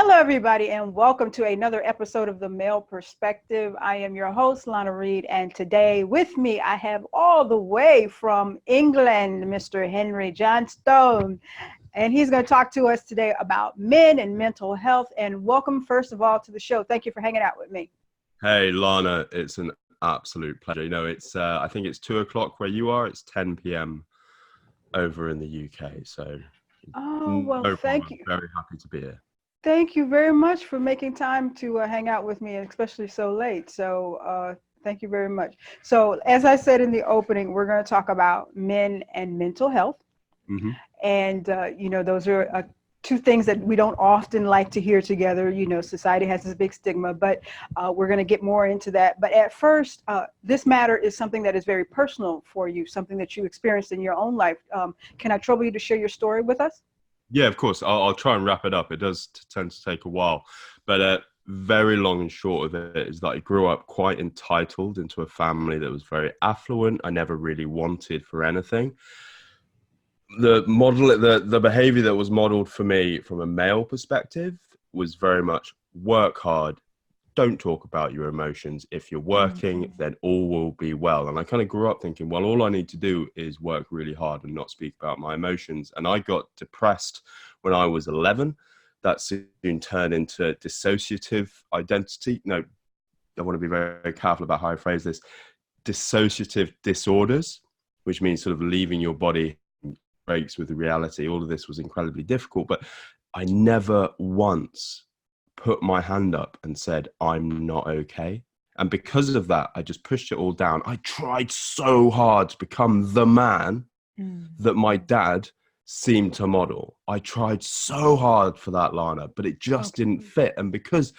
Hello, everybody, and welcome to another episode of The Male Perspective. I am your host, Lana Reid, and today with me, I have all the way from England, Mr. Henry Johnstone, and he's going to talk to us today about men and mental health. And welcome, first of all, to the show. Thank you for hanging out with me. Hey, Lana, it's an absolute pleasure. It's I think it's 2 o'clock where you are. It's 10 p.m. over in the UK. So, Well, no problem. thank you. Very happy to be here. Thank you very much for making time to hang out with me, and especially so late. So thank you very much. So as I said in the opening, we're going to talk about men and mental health. Mm-hmm. And, those are two things that we don't often like to hear together. Society has this big stigma, but we're going to get more into that. But at first, this matter is something that is very personal for you, something that you experienced in your own life. Can I trouble you to share your story with us? Yeah, of course. I'll try and wrap it up. It does tend to take a while, but very long and short of it is that I grew up quite entitled into a family that was very affluent. I never really wanted for anything. The behavior that was modeled for me from a male perspective was very much work hard. Don't talk about your emotions. If you're working, then all will be well. And I kind of grew up thinking, well, all I need to do is work really hard and not speak about my emotions. And I got depressed when I was 11. That soon turned into dissociative identity. No, I want to be very, very careful about how I phrase this. Dissociative disorders, which means sort of leaving your body breaks with the reality. All of this was incredibly difficult, but I never once put my hand up and said, I'm not okay. And because of that, I just pushed it all down. I tried so hard to become the man that my dad seemed to model. I tried so hard for that, Lana, but it just didn't fit. And because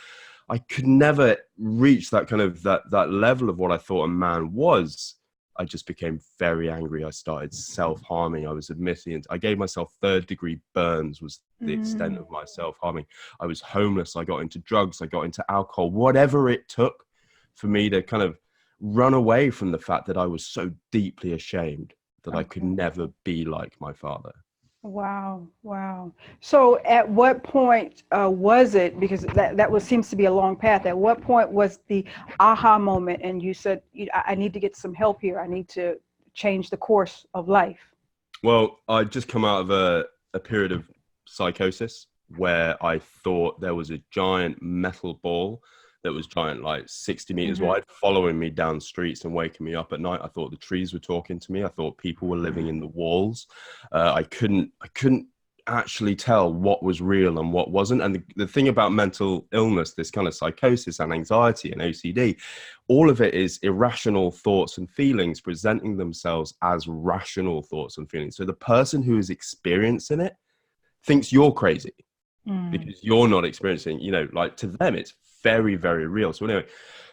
I could never reach that kind of that level of what I thought a man was, I just became very angry. I started self-harming. I was admitting, I gave myself third-degree burns was the extent of my self-harming. I was homeless. I got into drugs. I got into alcohol, whatever it took for me to kind of run away from the fact that I was so deeply ashamed that I could never be like my father. Wow. So at what point was it, because that seems to be a long path, at what point was the aha moment and you said, I need to get some help here. I need to change the course of life? Well, I'd just come out of a period of psychosis where I thought there was a giant metal ball that was giant, like 60 meters wide, following me down streets and waking me up at night. I thought the trees were talking to me. I thought people were living in the walls. I couldn't actually tell what was real and what wasn't. And the thing about mental illness, this kind of psychosis and anxiety and OCD, all of it is irrational thoughts and feelings presenting themselves as rational thoughts and feelings. So the person who is experiencing it thinks you're crazy because you're not experiencing, like to them, it's very, very real. So anyway,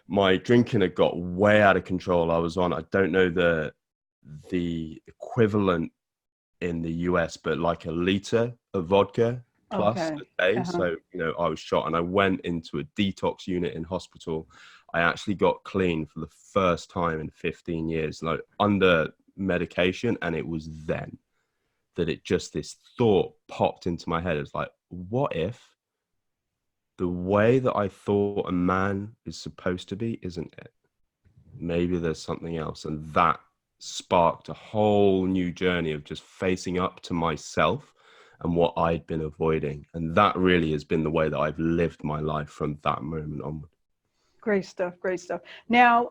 my drinking had got way out of control. I was on, I don't know the equivalent in the US, but like a liter of vodka plus a day. So, I was shot and I went into a detox unit in hospital. I actually got clean for the first time in 15 years, like under medication. And it was then that this thought popped into my head. It's like, what if the way that I thought a man is supposed to be isn't it? Maybe there's something else. And that sparked a whole new journey of just facing up to myself and what I'd been avoiding. And that really has been the way that I've lived my life from that moment onward. Great stuff. Now,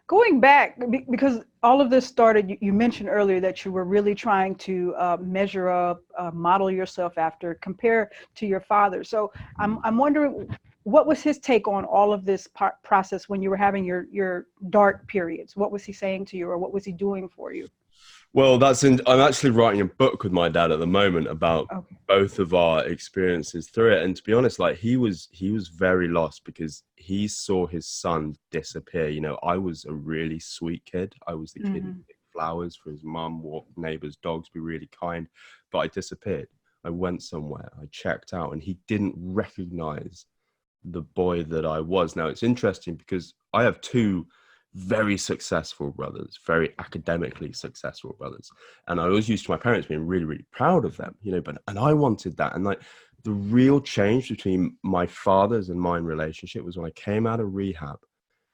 going back, because all of this started, you mentioned earlier that you were really trying to measure up, model yourself after, compare to your father. So I'm wondering, what was his take on all of this process when you were having your dark periods? What was he saying to you, or what was he doing for you? Well, I'm actually writing a book with my dad at the moment about both of our experiences through it. And to be honest, like he was very lost because he saw his son disappear. I was a really sweet kid. I was the kid who picked flowers for his mum, walked neighbors' dogs, be really kind. But I disappeared. I went somewhere. I checked out, and he didn't recognize the boy that I was. Now, it's interesting because I have two very successful brothers, very academically successful brothers. And I was used to my parents being really, really proud of them, and I wanted that. And like The real change between my father's and mine relationship was when I came out of rehab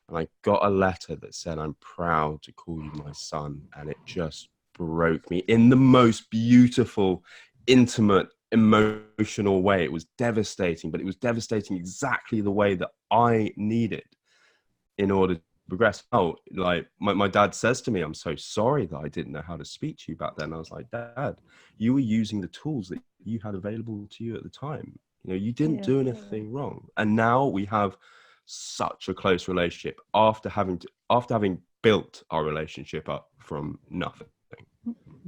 and I got a letter that said, "I'm proud to call you my son." And it just broke me in the most beautiful, intimate, emotional way. It was devastating, but it was devastating exactly the way that I needed in order to progress. Oh, like my dad says to me, "I'm so sorry that I didn't know how to speak to you back then." I was like, "Dad, you were using the tools that you had available to you at the time. You know, you didn't Yeah. do anything wrong." And now we have such a close relationship after having built our relationship up from nothing.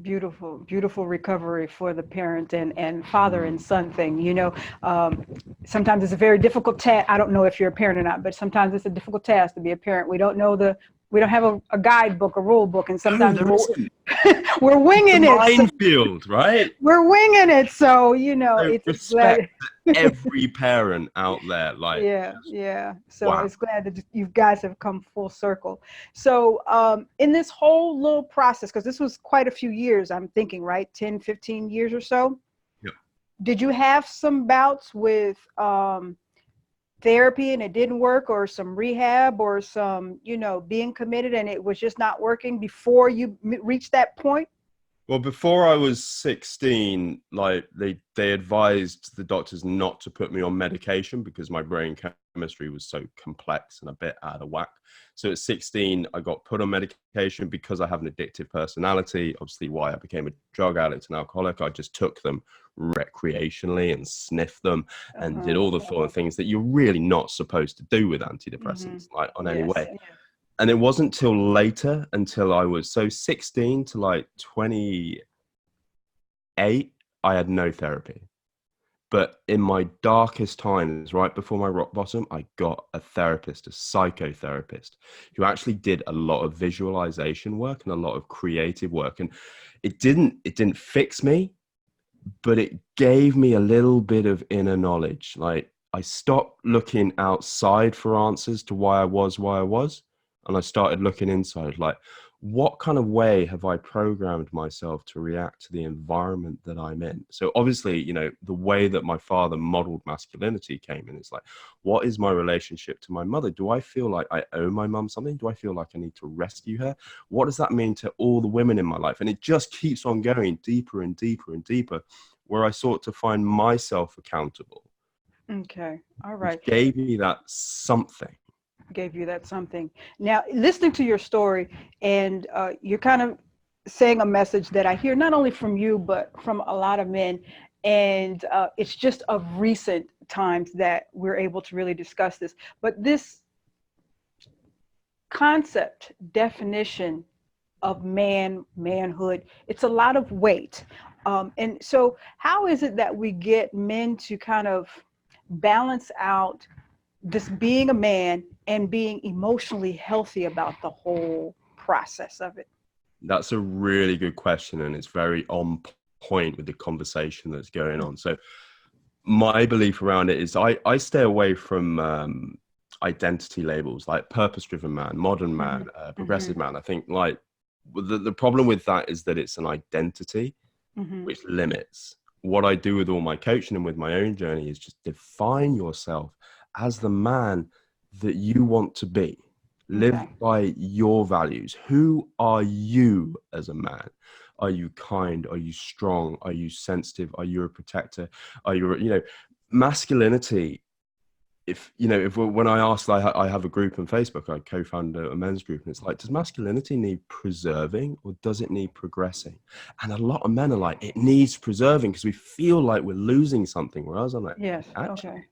Beautiful, beautiful recovery for the parent and father and son thing. You know, sometimes it's a very difficult task. I don't know if you're a parent or not, but sometimes it's a difficult task to be a parent. We don't have a guidebook, a rule book, and No, sometimes there isn't. we're It's a winging it. So minefield, right? we're winging it. So, you know, So it's respect glad. to every parent out there. Like, Yeah, just yeah. So wow. it's glad that you guys have come full circle. So in this whole little process, because this was quite a few years, I'm thinking, right? 10, 15 years or so. Yep. Did you have some bouts with therapy and it didn't work, or some rehab, or some, you know, being committed and it was just not working before you reached that point? Well, before I was 16, like they advised the doctors not to put me on medication because my brain chemistry was so complex and a bit out of whack. So at 16, I got put on medication because I have an addictive personality. Obviously, why I became a drug addict and alcoholic. I just took them recreationally and sniffed them and did Uh-huh. all the sort of things that you're really not supposed to do with Hmm. antidepressants, like on any Yes. way. And it wasn't till later, until I was so 16 to like 28, I had no therapy. But in my darkest times, right before my rock bottom, I got a therapist, a psychotherapist, who actually did a lot of visualization work and a lot of creative work. And it didn't fix me, but it gave me a little bit of inner knowledge. Like I stopped looking outside for answers to why I was, and I started looking inside, like what kind of way have I programmed myself to react to the environment that I'm in? So obviously, you know, the way that my father modeled masculinity came in. It's like, what is my relationship to my mother? Do I feel like I owe my mum something? Do I feel like I need to rescue her? What does that mean to all the women in my life? And it just keeps on going deeper and deeper and deeper, where I sought to find myself accountable, Okay. All which right. gave me that something. Gave you that something. Now, listening to your story, and you're kind of saying a message that I hear not only from you, but from a lot of men. And it's just of recent times that we're able to really discuss this. But this concept, definition of manhood, it's a lot of weight. And so, how is it that we get men to kind of balance out this being a man and being emotionally healthy about the whole process of it? That's a really good question, and it's very on point with the conversation that's going on. So my belief around it is I stay away from identity labels like purpose-driven man, modern Mm-hmm. man, Mm-hmm. progressive man. I think like the problem with that is that it's an identity Mm-hmm. which limits. What I do with all my coaching and with my own journey is just define yourself as the man that you want to be. Live Okay. by your values. Who are you as a man? Are you kind? Are you strong? Are you sensitive? Are you a protector? Are you, you know, masculinity? If you know, if when I asked, I have a group on Facebook, I co-founded a men's group, and it's like, does masculinity need preserving or does it need progressing? And a lot of men are like, it needs preserving because we feel like we're losing something. Whereas I'm like, Yes. actually, Okay.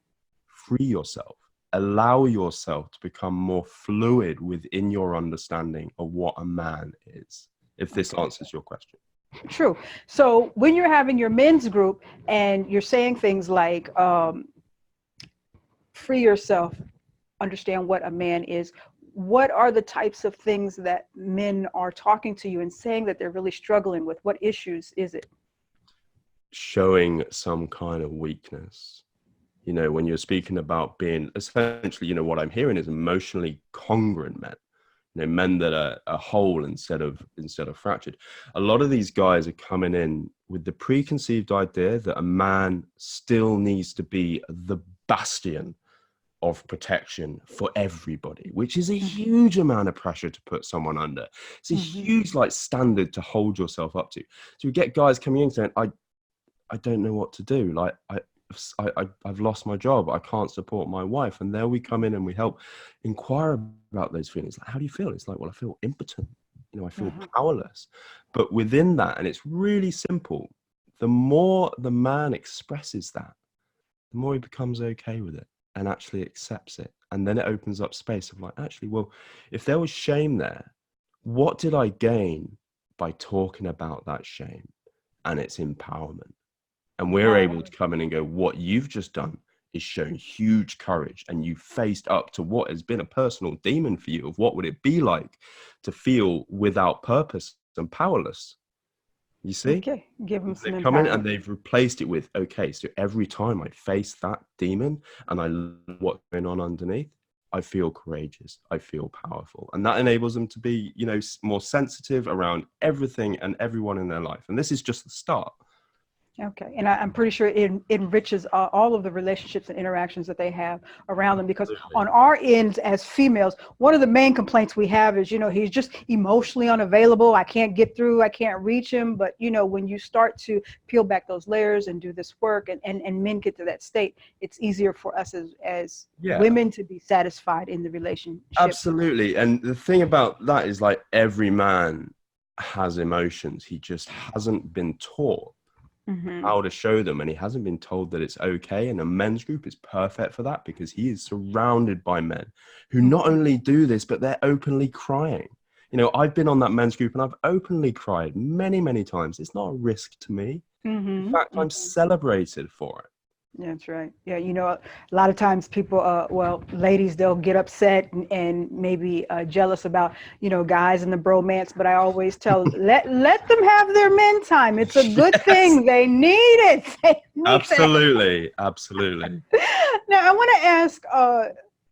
free yourself, allow yourself to become more fluid within your understanding of what a man is. If this Okay. answers your question. True. So when you're having your men's group and you're saying things like, free yourself, understand what a man is, what are the types of things that men are talking to you and saying that they're really struggling with? What issues is it? Showing some kind of weakness. You know, when you're speaking about being essentially, you know, what I'm hearing is emotionally congruent men, you know, men that are whole instead of fractured. A lot of these guys are coming in with the preconceived idea that a man still needs to be the bastion of protection for everybody, which is a huge amount of pressure to put someone under. It's a huge like standard to hold yourself up to. So we get guys coming in saying, I don't know what to do. Like I've lost my job. I can't support my wife. And there we come in and we help inquire about those feelings. Like, how do you feel? It's like, well, I feel impotent. You know, I feel powerless. But within that, and it's really simple, the more the man expresses that, the more he becomes okay with it and actually accepts it. And then it opens up space of like, actually, well, if there was shame there, what did I gain by talking about that shame and its empowerment? And we're able to come in and go, what you've just done is shown huge courage, and you faced up to what has been a personal demon for you of what would it be like to feel without purpose and powerless. You see? Okay, give them some They've come in empowerment. and they've replaced it with, okay, so every time I face that demon and I learn what's going on underneath, I feel courageous, I feel powerful. And that enables them to be, you know, more sensitive around everything and everyone in their life. And this is just the start. Okay, and I'm pretty sure it enriches all of the relationships and interactions that they have around them, because on our ends as females, one of the main complaints we have is, you know, he's just emotionally unavailable. I can't get through. I can't reach him. But, you know, when you start to peel back those layers and do this work and men get to that state, it's easier for us as women to be satisfied in the relationship. Absolutely. And the thing about that is, like, every man has emotions. He just hasn't been taught how to show them, and he hasn't been told that it's okay. And a men's group is perfect for that, because he is surrounded by men who not only do this, but they're openly crying. You know, I've been on that men's group and I've openly cried many, many times. It's not a risk to me. In fact, I'm celebrated for it. That's right. Yeah, you know, a lot of times people, well, ladies, they'll get upset and maybe jealous about, you know, guys in the bromance. But I always tell, let them have their men time. It's a good thing. They need it. They need Absolutely. Absolutely. Now, I want to ask,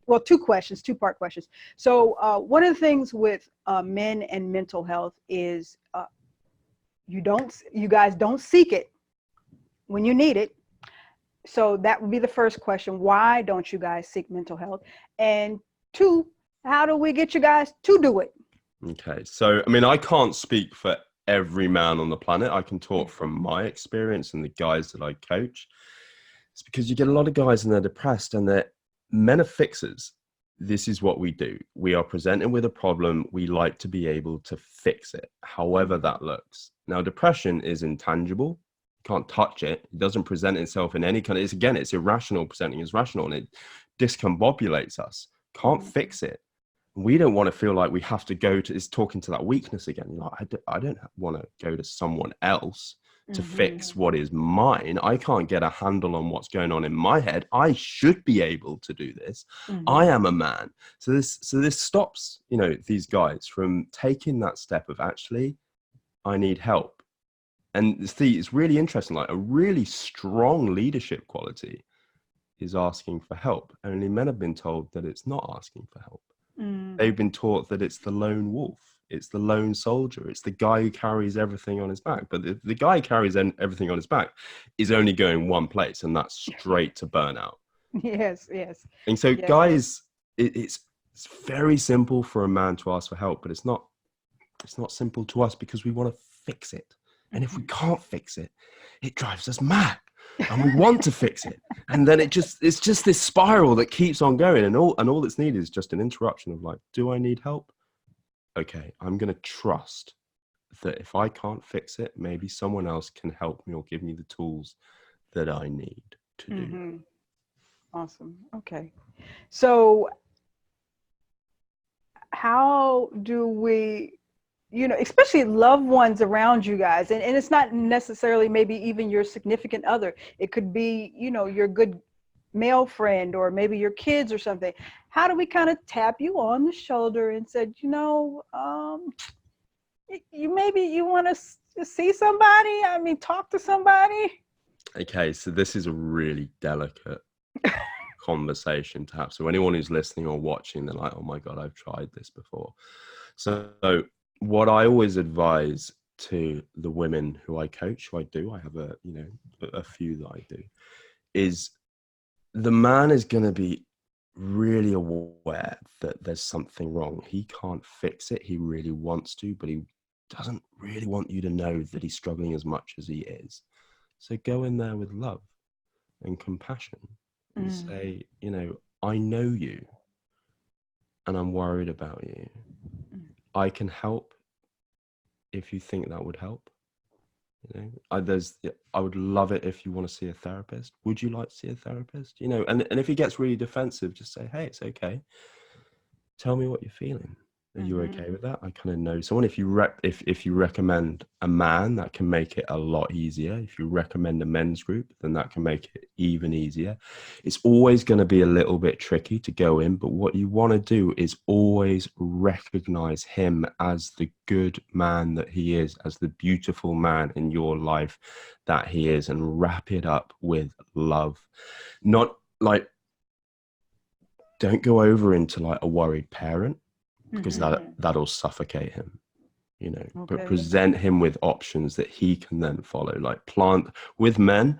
well, two-part questions. So one of the things with men and mental health is you guys don't seek it when you need it. So that would be the first question. Why don't you guys seek mental health? And two, how do we get you guys to do it? Okay. So, I mean, I can't speak for every man on the planet. I can talk from my experience and the guys that I coach. It's because you get a lot of guys and they're depressed, and they're men are fixers. This is what we do. We are presented with a problem. We like to be able to fix it, however that looks. Now, depression is intangible. Can't touch it. It doesn't present itself in any kind of, it's irrational, presenting as rational, and it discombobulates us. Can't fix it. We don't want to feel like we have to go to, is talking to that weakness again. You're like, I don't want to go to someone else to fix what is mine. I can't get a handle on what's going on in my head. I should be able to do this. I am a man. So this stops, you know, these guys from taking that step of, actually, I need help. And see, it's really interesting. Like, a really strong leadership quality is asking for help. Only men have been told that it's not asking for help. They've been taught that it's the lone wolf. It's the lone soldier. It's the guy who carries everything on his back. But the guy who carries everything on his back is only going one place, and that's straight to burnout. Yes. And so, guys, it's very simple for a man to ask for help, but it's not simple to us, because we want to fix it. And if we can't fix it, it drives us mad, and we want to fix it. And then it's just this spiral that keeps on going. And all that's needed is just an interruption of, like, do I need help? Okay, I'm going to trust that if I can't fix it, maybe someone else can help me or give me the tools that I need to do. Awesome. Okay. So how do we, you know, especially loved ones around you guys, and it's not necessarily maybe even your significant other. It could be, you know, your good male friend, or maybe your kids or something. How do we kind of tap you on the shoulder and said, you know, you want to see somebody? I mean, talk to somebody? Okay, so this is a really delicate conversation to have. So anyone who's listening or watching, they're like, oh my God, I've tried this before. So what I always advise to the women who I coach, who I do, I have a few that I do, is the man is going to be really aware that there's something wrong. He can't fix it. He really wants to, but he doesn't really want you to know that he's struggling as much as he is. So go in there with love and compassion and say, I know you and I'm worried about you. I can help if you think that would help. I would love it if you want to see a therapist. Would you like to see a therapist? And if he gets really defensive, just say, hey, it's okay. Tell me what you're feeling. Are you okay with that? I kind of know someone. If you recommend a man, that can make it a lot easier. If you recommend a men's group, then that can make it even easier. It's always going to be a little bit tricky to go in, but what you want to do is always recognize him as the good man that he is, as the beautiful man in your life that he is, and wrap it up with love. Not like, don't go over into like a worried parent, because that'll suffocate him, but present him with options that he can then follow. Like plant with men,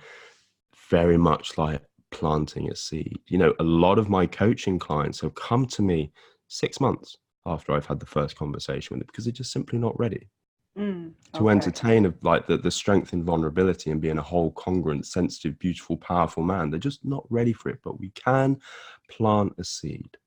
very much like planting a seed. A lot of my coaching clients have come to me 6 months after I've had the first conversation with them, because they're just simply not ready to entertain of like the strength and vulnerability and being a whole, congruent, sensitive, beautiful, powerful man. They're just not ready for it, but we can plant a seed.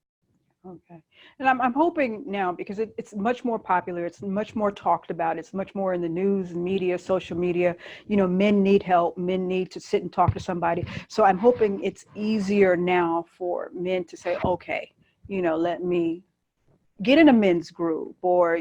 Okay. And I'm hoping now, because it's much more popular, it's much more talked about, it's much more in the news and media, social media, men need help, men need to sit and talk to somebody. So I'm hoping it's easier now for men to say, okay, let me get in a men's group, or,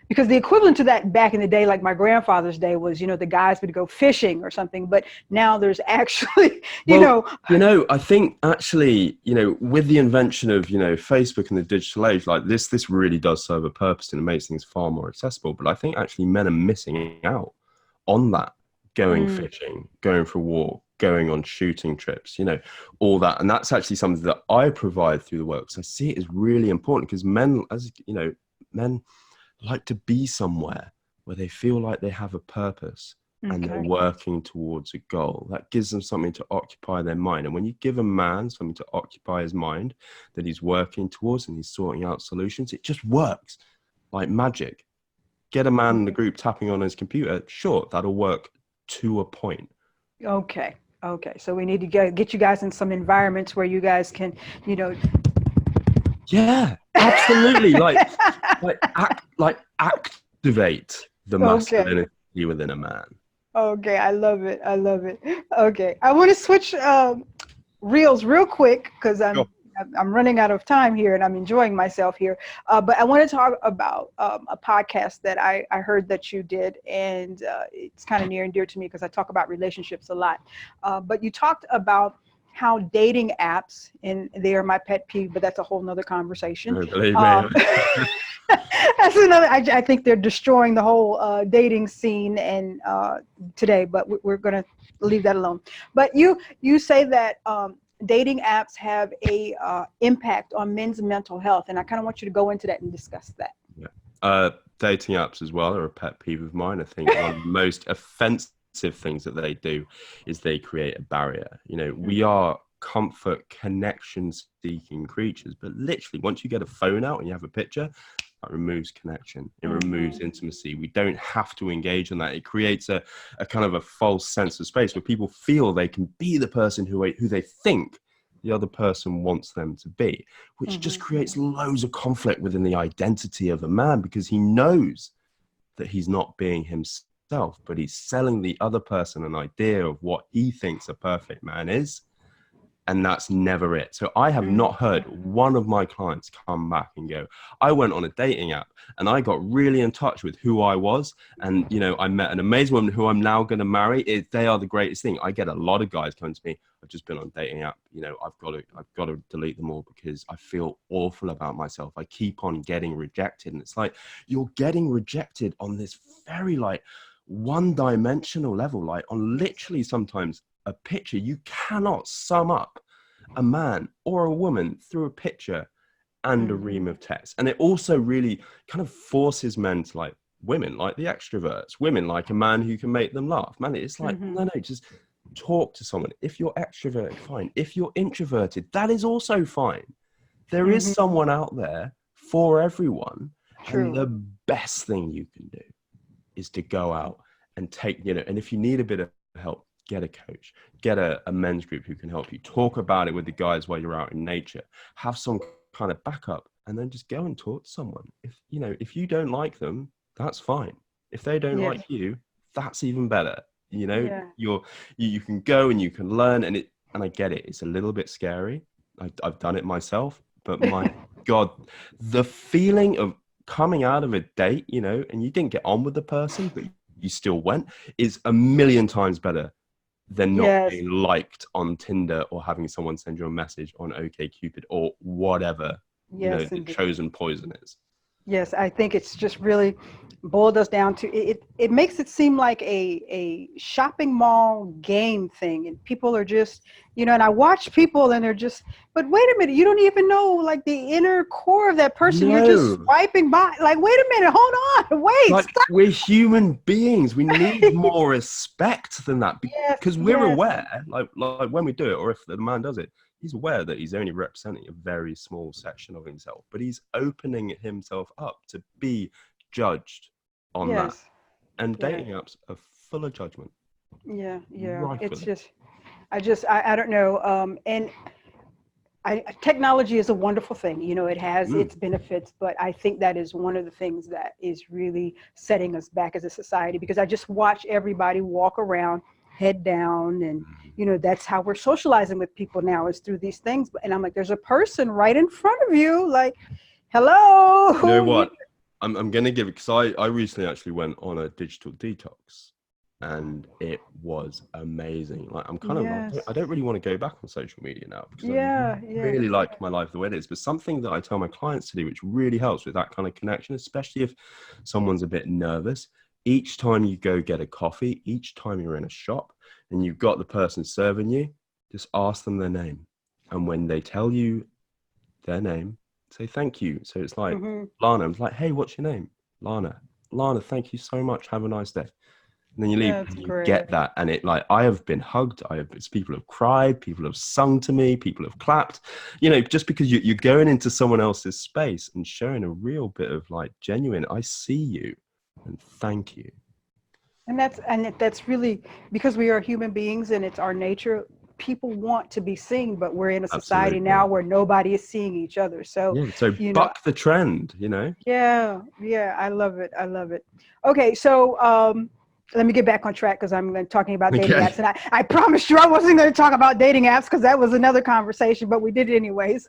because the equivalent to that back in the day, like my grandfather's day, was, the guys would go fishing or something. But now there's actually, I think actually, with the invention of, Facebook and the digital age, like this really does serve a purpose, and it makes things far more accessible. But I think actually men are missing out on that, going fishing, going for a walk, going on shooting trips, all that. And that's actually something that I provide through the work. So I see it as really important, because men like to be somewhere where they feel like they have a purpose and they're working towards a goal. That gives them something to occupy their mind. And when you give a man something to occupy his mind that he's working towards and he's sorting out solutions, it just works like magic. Get a man in the group tapping on his computer, sure, that'll work to a point. Okay. So we need to get you guys in some environments where you guys can, Yeah, absolutely. Activate the masculinity within a man. Okay, I love it. Okay, I want to switch reels real quick, because I'm running out of time here and I'm enjoying myself here. But I want to talk about a podcast that I heard that you did, and it's kind of near and dear to me because I talk about relationships a lot. But you talked about how dating apps, and they are my pet peeve, but that's a whole nother conversation. Believe me. That's another. I think they're destroying the whole dating scene and today, but we're going to leave that alone. But you say that dating apps have a impact on men's mental health, and I kind of want you to go into that and discuss that. Yeah. Dating apps as well are a pet peeve of mine. I think one of the most offensive things that they do is they create a barrier. We are comfort, connection seeking creatures, but literally once you get a phone out and you have a picture, that removes connection, it removes intimacy. We don't have to engage in that. It creates a kind of a false sense of space where people feel they can be the person who they think the other person wants them to be, which just creates loads of conflict within the identity of a man, because he knows that he's not being himself, but he's selling the other person an idea of what he thinks a perfect man is. And that's never it. So I have not heard one of my clients come back and go, I went on a dating app and I got really in touch with who I was. And, I met an amazing woman who I'm now going to marry. They are the greatest thing. I get a lot of guys coming to me, I've just been on a dating app. I've got to delete them all because I feel awful about myself. I keep on getting rejected. And it's like, you're getting rejected on this very one-dimensional level, on literally sometimes a picture. You cannot sum up a man or a woman through a picture and a ream of text. And it also really kind of forces men to women like the extroverts, women like a man who can make them laugh. Man, it's like, no, just talk to someone. If you're extroverted, fine. If you're introverted, that is also fine. There is someone out there for everyone. True. And the best thing you can do is to go out and take, and if you need a bit of help, get a coach, get a men's group who can help you. Talk about it with the guys while you're out in nature. Have some kind of backup, and then just go and talk to someone. If you don't like them, that's fine. If they don't like you, that's even better. You can go and you can learn, and I get it. It's a little bit scary. I've done it myself, but my God, the feeling of coming out of a date, and you didn't get on with the person, but you still went, is a million times better than not being liked on Tinder or having someone send you a message on OkCupid or whatever, the chosen poison is. Yes, I think it's just really boiled us down to it makes it seem like a shopping mall game thing, and people are just, and I watch people and they're just, but wait a minute, you don't even know like the inner core of that person. No. You're just swiping by, like, wait a minute, hold on, wait, like, stop. We're human beings. We need more respect than that, because we're aware, like when we do it, or if the man does it, he's aware that he's only representing a very small section of himself, but he's opening himself up to be judged on that. And dating apps are full of judgment. Yeah. It's just, I don't know. And technology is a wonderful thing. It has its benefits, but I think that is one of the things that is really setting us back as a society, because I just watch everybody walk around head down, and that's how we're socializing with people now, is through these things. And I'm like, there's a person right in front of you, like, hello. You know what? I'm gonna give it, because I recently actually went on a digital detox, and it was amazing. Like, I'm kind of, I don't really want to go back on social media now, because I really like my life the way it is. But something that I tell my clients to do, which really helps with that kind of connection, especially if someone's a bit nervous, each time you go get a coffee, each time you're in a shop and you've got the person serving you, just ask them their name. And when they tell you their name, say thank you. So it's like, Lana, I'm like, hey, what's your name? Lana, thank you so much. Have a nice day. And then you leave, and you get that. And it, like, I have been hugged. People have cried. People have sung to me. People have clapped. Just because you're going into someone else's space and showing a real bit of, like, genuine, I see you and thank you. And that's really, because we are human beings and it's our nature. People want to be seen, but we're in a society now where nobody is seeing each other. So buck the trend, Yeah, I love it. Okay, so let me get back on track, because I'm talking about dating apps, and I promised you I wasn't going to talk about dating apps, because that was another conversation, but we did it anyways.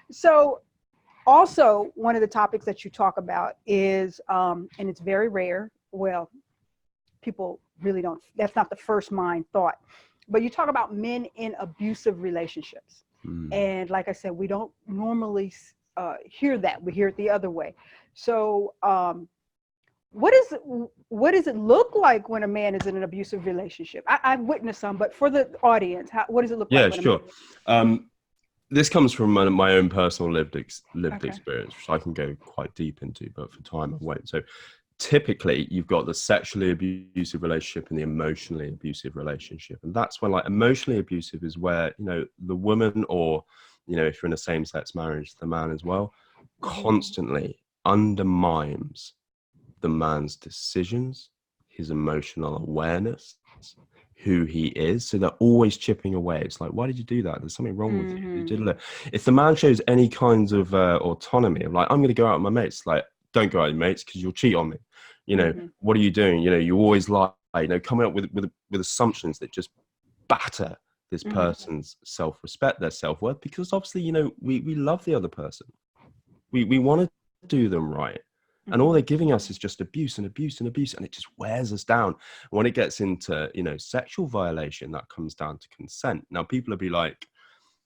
So also, one of the topics that you talk about is, and it's very rare, well, people really don't, that's not the first mind thought, but you talk about men in abusive relationships. And like I said, we don't normally hear that. We hear it the other way. So what does it look like when a man is in an abusive relationship? I've witnessed some, but for the audience, what does it look like? Yeah, sure. This comes from my own personal lived experience, which I can go quite deep into, but for time I won't. So typically you've got the sexually abusive relationship and the emotionally abusive relationship. And that's when, like, emotionally abusive is where, the woman, or, if you're in a same-sex marriage, the man as well, constantly undermines the man's decisions, his emotional awareness, who he is. So they're always chipping away. It's like, why did you do that? There's something wrong with you. You did it. If the man shows any kinds of autonomy of, like, I'm going to go out with my mates, like, don't go out with your mates because you'll cheat on me. What are you doing? You always lie, coming up with assumptions that just batter this person's self-respect, their self-worth, because obviously, we love the other person. We want to do them right. And all they're giving us is just abuse and abuse and abuse, and it just wears us down. When it gets into, sexual violation, that comes down to consent. Now, people will be like,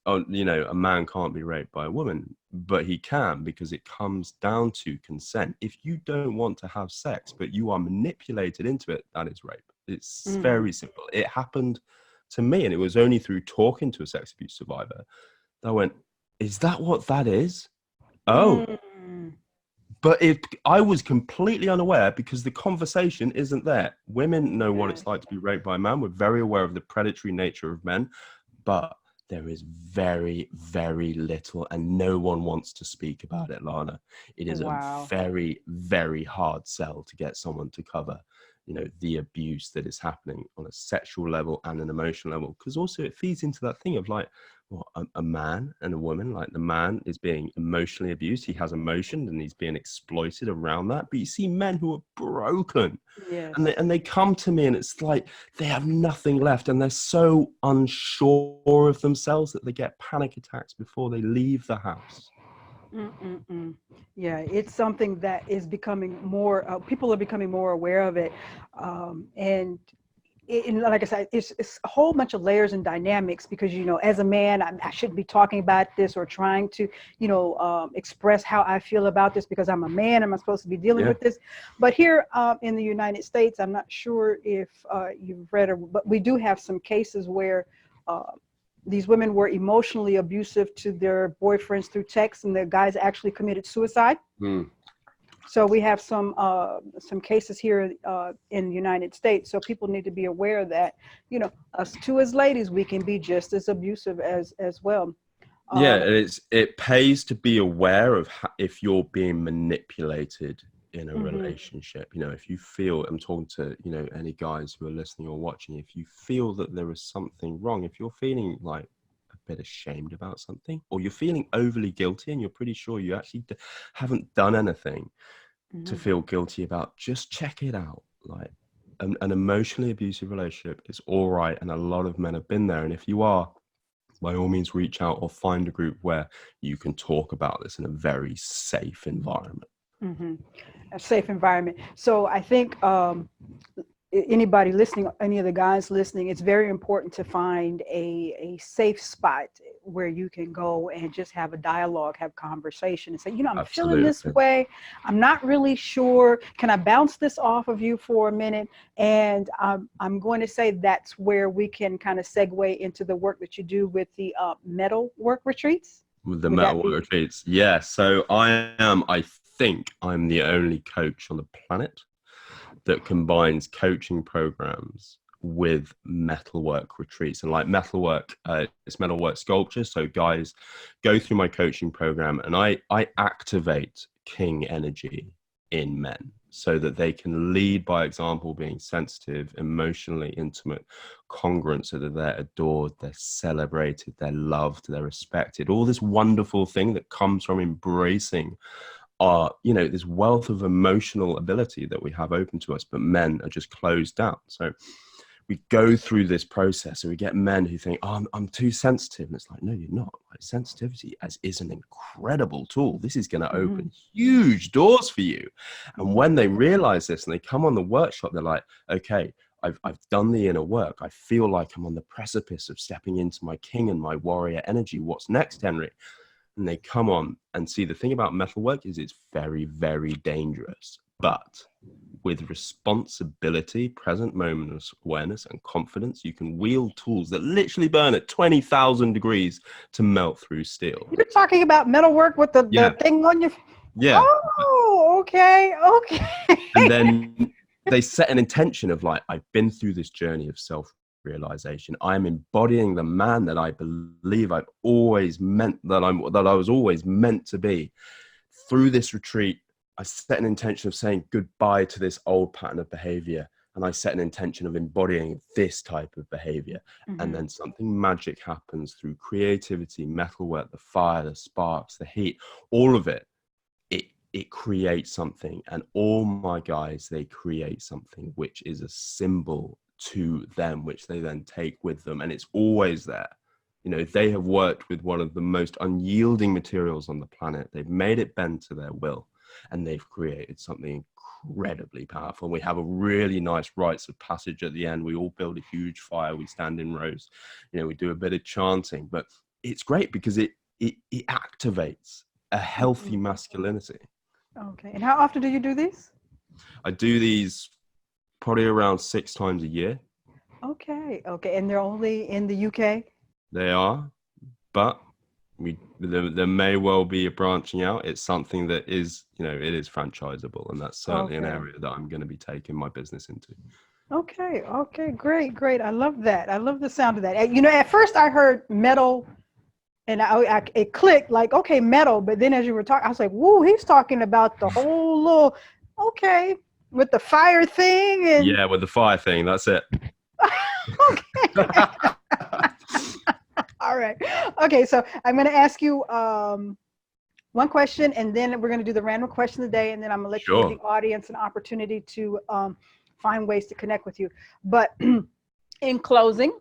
oh, a man can't be raped by a woman, but he can, because it comes down to consent. If you don't want to have sex, but you are manipulated into it, that is rape. It's very simple. It happened to me, and it was only through talking to a sex abuse survivor that I went, is that what that is? Oh. But I was completely unaware because the conversation isn't there. Women know what it's like to be raped by a man. We're very aware of the predatory nature of men, but there is very, very little, and no one wants to speak about it, Lana. It is a Wow. very, very hard sell to get someone to cover, the abuse that is happening on a sexual level and an emotional level. Because also it feeds into that thing of like, well, a man and a woman, like the man is being emotionally abused. He has emotion and he's being exploited around that. But you see men who are broken, Yes. and they come to me and it's like they have nothing left and they're so unsure of themselves that they get panic attacks before they leave the house. Mm-mm-mm. Yeah, it's something that is becoming more, people are becoming more aware of it. And like I said, it's a whole bunch of layers and dynamics because, as a man, I shouldn't be talking about this or trying to, express how I feel about this because I'm a man. Am I supposed to be dealing Yeah. with this? But here in the United States, I'm not sure if you've read, but we do have some cases where uh, these women were emotionally abusive to their boyfriends through text, and the guys actually committed suicide. Mm. So we have some cases here in the United States. So people need to be aware that, us too as ladies, we can be just as abusive as well. Yeah, Um, it pays to be aware of if you're being manipulated in a mhm, relationship. If you feel, I'm talking to, any guys who are listening or watching, if you feel that there is something wrong, if you're feeling like a bit ashamed about something, or you're feeling overly guilty and you're pretty sure you actually haven't done anything to mhm, feel guilty about, just check it out. Like an emotionally abusive relationship is all right. And a lot of men have been there. And if you are, by all means reach out or find a group where you can talk about this in a very safe environment. mhm. A safe environment. So I think anybody listening, any of the guys listening, it's very important to find a safe spot where you can go and just have a dialogue, have conversation, and say, I'm feeling this Absolutely. way. I'm not really sure. Can I bounce this off of you for a minute? And I'm going to say that's where we can kind of segue into the work that you do with the metal work retreats. With the Would that Metalwork be? retreats. Yeah. So I think I'm the only coach on the planet that combines coaching programs with metalwork retreats. And like metalwork, it's metalwork sculpture. So guys go through my coaching program and I activate king energy in men so that they can lead by example, being sensitive, emotionally intimate, congruent, so that they're adored, they're celebrated, they're loved, they're respected. All this wonderful thing that comes from embracing this wealth of emotional ability that we have open to us, but men are just closed down. So we go through this process and we get men who think, oh, I'm too sensitive. And it's like, no, you're not. Like, sensitivity is an incredible tool. This is going to Mm-hmm. open huge doors for you. And Mm-hmm. when they realize this and they come on the workshop, they're like, okay, I've done the inner work. I feel like I'm on the precipice of stepping into my king and my warrior energy. What's next, Henry? And they come on and see, the thing about metalwork is it's very, very dangerous. But with responsibility, present moment awareness, and confidence, you can wield tools that literally burn at 20,000 degrees to melt through steel. You're talking about metalwork with the Yeah, thing on your. yeah. Oh, okay, And okay. then they set an intention of like, I've been through this journey of self-realization. I'm embodying the man that I believe I've always meant that I was always meant to be. Through this retreat, I set an intention of saying goodbye to this old pattern of behavior. And I set an intention of embodying this type of behavior. And Mhm. then something magic happens through creativity, metalwork, the fire, the sparks, the heat, all of it. It creates something. And all my guys, they create something which is a symbol to them, which they then take with them. And it's always there. They have worked with one of the most unyielding materials on the planet. They've made it bend to their will, and they've created something incredibly powerful. And we have a really nice rites of passage at the end. We all build a huge fire. We stand in rows. We do a bit of chanting, but it's great because it activates a healthy Mhm. masculinity. Okay. And how often do you do these? I do these probably around 6 times a year. Okay. Okay. And they're only in the UK? They are, but There may well be a branching out. It's something that is, it is franchisable, and that's certainly an area that I'm going to be taking my business into. Okay. Great. I love that. I love the sound of that. At first I heard metal, and it clicked like, okay, metal. But then as you were talking, I was like, whoa, he's talking about the whole little, okay, with the fire thing. And Yeah, with the fire thing, that's it. Okay. All right. Okay, so I'm going to ask you one question, and then we're going to do the random question of the day, and then I'm going to let you give the audience an opportunity to find ways to connect with you. But in closing,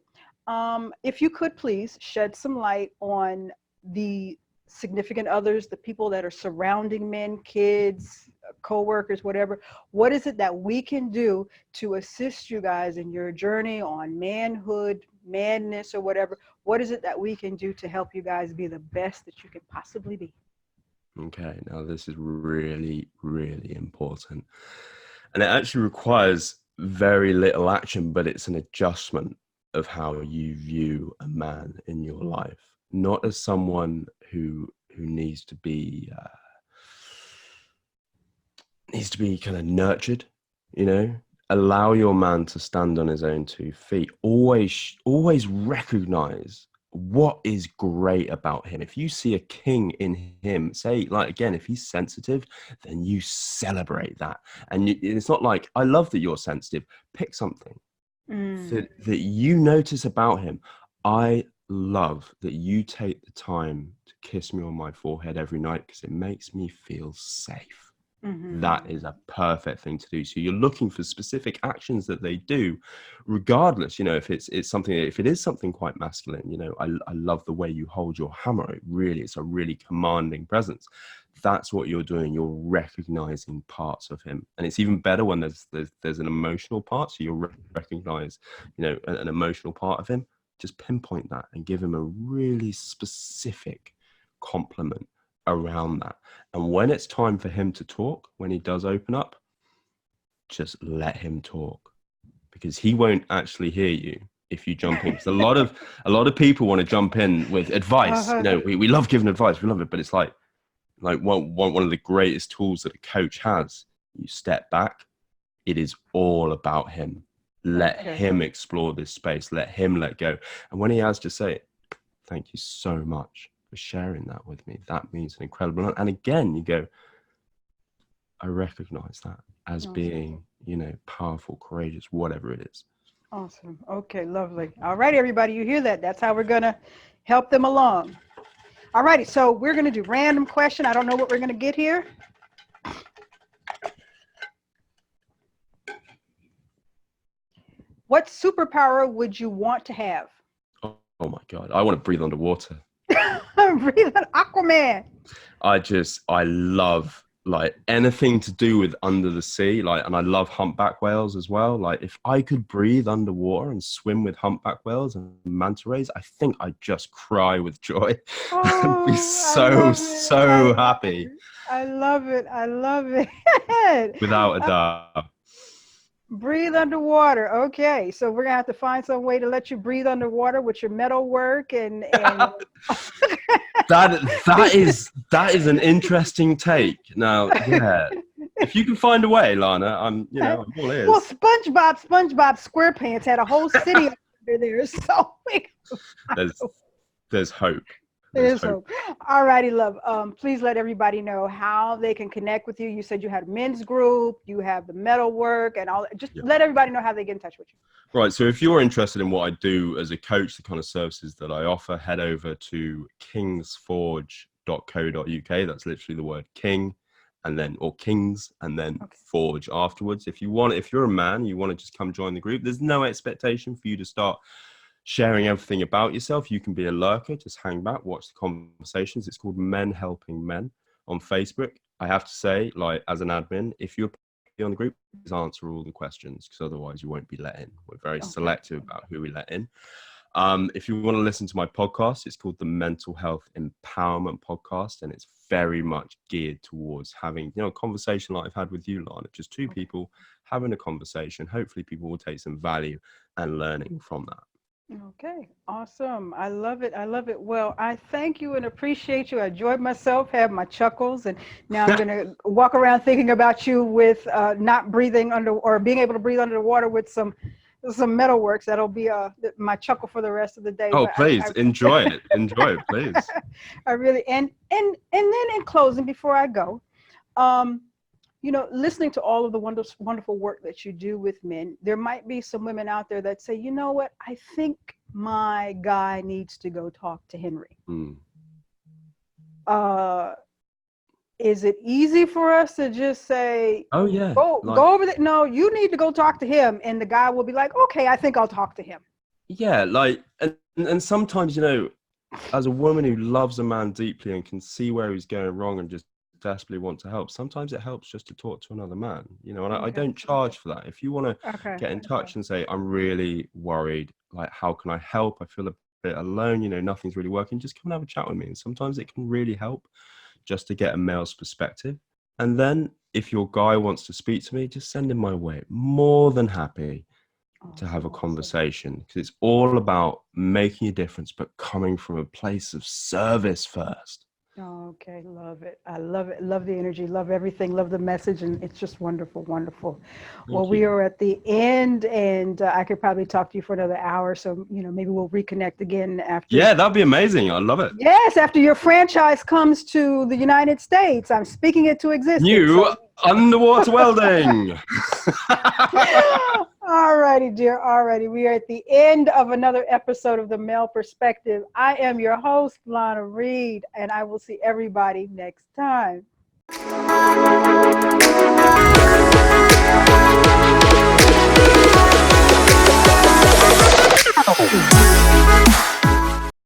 if you could please shed some light on the significant others, the people that are surrounding men, kids, co-workers, whatever. What is it that we can do to assist you guys in your journey on manhood, madness, or whatever? What is it that we can do to help you guys be the best that you can possibly be? Okay, now this is really, really important. And it actually requires very little action, but it's an adjustment of how you view a man in your life, not as someone who needs to be kind of nurtured, allow your man to stand on his own 2 feet. Always recognize what is great about him. If you see a king in him, say, like, again, if he's sensitive, then you celebrate that. And it's not like, I love that you're sensitive. Pick something that you notice about him. I love that you take the time to kiss me on my forehead every night because it makes me feel safe. That is a perfect thing to do. So you're looking for specific actions that they do, regardless, if if it is something quite masculine, I love the way you hold your hammer. It's a really commanding presence. That's what you're doing. You're recognizing parts of him. And it's even better when there's an emotional part. So you'll recognize, an emotional part of him. Just pinpoint that and give him a really specific compliment around that. And when it's time for him to talk, when he does open up, just let him talk, because he won't actually hear you if you jump in. Because a lot of people want to jump in with advice. We love giving advice, we love it, but it's like one of the greatest tools that a coach has. You step back. It is all about him. Let him explore this space. Let him let go. And when he has, just say, thank you so much for sharing that with me. That means an incredible amount. And again, you go, I recognize that as being, powerful, courageous, whatever it is. Awesome. Okay, lovely. All right, everybody, you hear that? That's how we're going to help them along. All righty, so we're going to do random question. I don't know what we're going to get here. What superpower would you want to have? Oh my God. I want to breathe underwater. Breathe on Aquaman. I love like anything to do with under the sea, and I love humpback whales as well. Like if I could breathe underwater and swim with humpback whales and manta rays, I think I'd just cry with joy. I'd be so happy. I love it. Without a doubt. Breathe underwater. Okay, so we're gonna have to find some way to let you breathe underwater with your metal work and that is an interesting take. Now, yeah, if you can find a way, Lana, I'm all ears. Well, SpongeBob SquarePants had a whole city under there, so there's hope. There's hope. All righty, love. Please let everybody know how they can connect with you. You said you had a men's group, you have the metal work, and all. Just let everybody know how they get in touch with you. Right. So if you're interested in what I do as a coach, the kind of services that I offer, head over to kingsforge.co.uk. That's literally the word king, or kings, and then forge afterwards. If you're a man, you want to just come join the group. There's no expectation for you to start sharing everything about yourself. You can be a lurker, just hang back, watch the conversations. It's called Men Helping Men on Facebook. I have to say, as an admin, if you're on the group, please answer all the questions, because otherwise you won't be let in. We're very selective about who we let in. If you want to listen to my podcast, it's called the Mental Health Empowerment Podcast, and it's very much geared towards having a conversation like I've had with you, Lana, just two people having a conversation. Hopefully people will take some value and learning from that. Okay, awesome. I love it. I love it. Well, I thank you and appreciate you. I enjoyed myself, had my chuckles, and now I'm going to walk around thinking about you with not breathing under or being able to breathe under the water with some Metalworks. That'll be my chuckle for the rest of the day. Oh, But please enjoy it. Enjoy it, please. I really and then in closing, before I go, um, listening to all of the wonderful work that you do with men, there might be some women out there that say, you know what, I think my guy needs to go talk to Henry. Mm. Is it easy for us to just say, Oh yeah, go over there? No, you need to go talk to him. And the guy will be like, okay, I think I'll talk to him. yeah, and sometimes, as a woman who loves a man deeply and can see where he's going wrong and just desperately want to help, sometimes it helps just to talk to another man, and I don't charge for that. If you want to get in touch and say, I'm really worried, like, how can I help? I feel a bit alone, nothing's really working, just come and have a chat with me. And sometimes it can really help just to get a male's perspective. And then if your guy wants to speak to me, just send him my way. More than happy to have a conversation, because it's all about making a difference, but coming from a place of service first. Okay, love it. I love it. Love the energy. Love everything. Love the message, and it's just wonderful, wonderful. Well, we are at the end, and I could probably talk to you for another hour. So maybe we'll reconnect again after. Yeah, that'd be amazing. I love it. Yes, after your franchise comes to the United States, I'm speaking it to existence. New underwater welding. All righty, dear. All righty. We are at the end of another episode of The Male Perspective. I am your host, Lana Reid, and I will see everybody next time.